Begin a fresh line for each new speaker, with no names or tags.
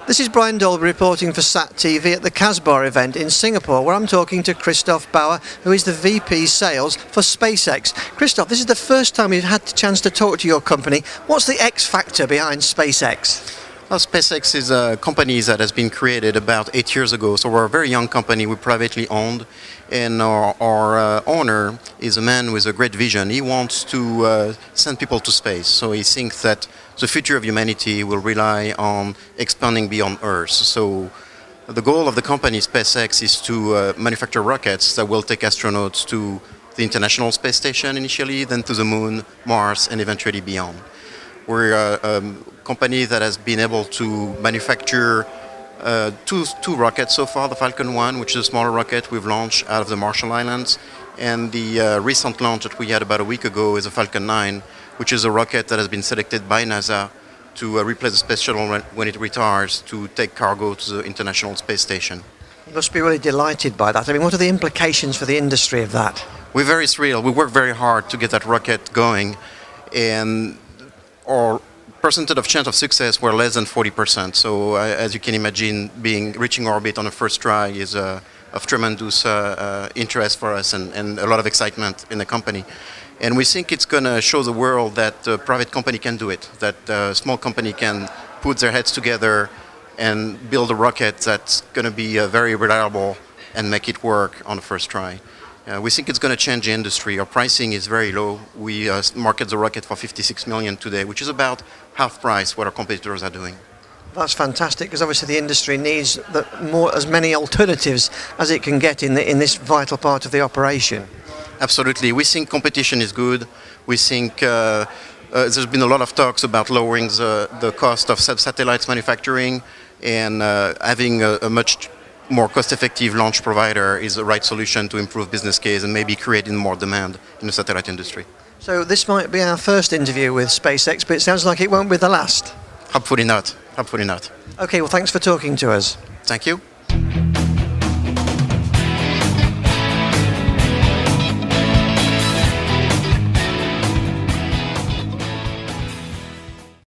This is Brian Dolby reporting for SatTV at the Bauer event in Singapore, where I'm talking to Christophe Bauer, who is the VP Sales for SpaceX. Christophe, this is the first time we've had the chance to talk to your company. What's the X factor behind SpaceX?
Well, SpaceX is a company that has been created about 8 years ago, so we're a very young company. We're privately owned, and our owner is a man with a great vision. He wants to send people to space, so he thinks that the future of humanity will rely on expanding beyond Earth. So the goal of the company, SpaceX, is to manufacture rockets that will take astronauts to the International Space Station initially, then to the Moon, Mars, and eventually beyond. We're a company that has been able to manufacture two rockets so far. The Falcon 1, which is a smaller rocket we've launched out of the Marshall Islands, and the recent launch that we had about a week ago is a Falcon 9, which is a rocket that has been selected by NASA to replace the space shuttle when it retires to take cargo to the International Space Station.
You must be really delighted by that. I mean, what are the implications for the industry of that?
We're very thrilled. We worked very hard to get that rocket going, and our percentage of chance of success were less than 40%. So as you can imagine, reaching orbit on the first try is of tremendous interest for us and a lot of excitement in the company. And we think it's going to show the world that a private company can do it, that a small company can put their heads together and build a rocket that's going to be very reliable and make it work on the first try. We think it's going to change the industry. Our pricing is very low. We market the rocket for $56 million today, which is about half price what our competitors are doing.
That's fantastic, because obviously the industry needs as many alternatives as it can get in this vital part of the operation.
Absolutely. We think competition is good. We think there's been a lot of talks about lowering the cost of satellites manufacturing, and having a much more cost-effective launch provider is the right solution to improve business case and maybe creating more demand in the satellite industry.
So this might be our first interview with SpaceX, but it sounds like it won't be the last.
Hopefully not. Hopefully not.
Okay, well, thanks for talking to us.
Thank you.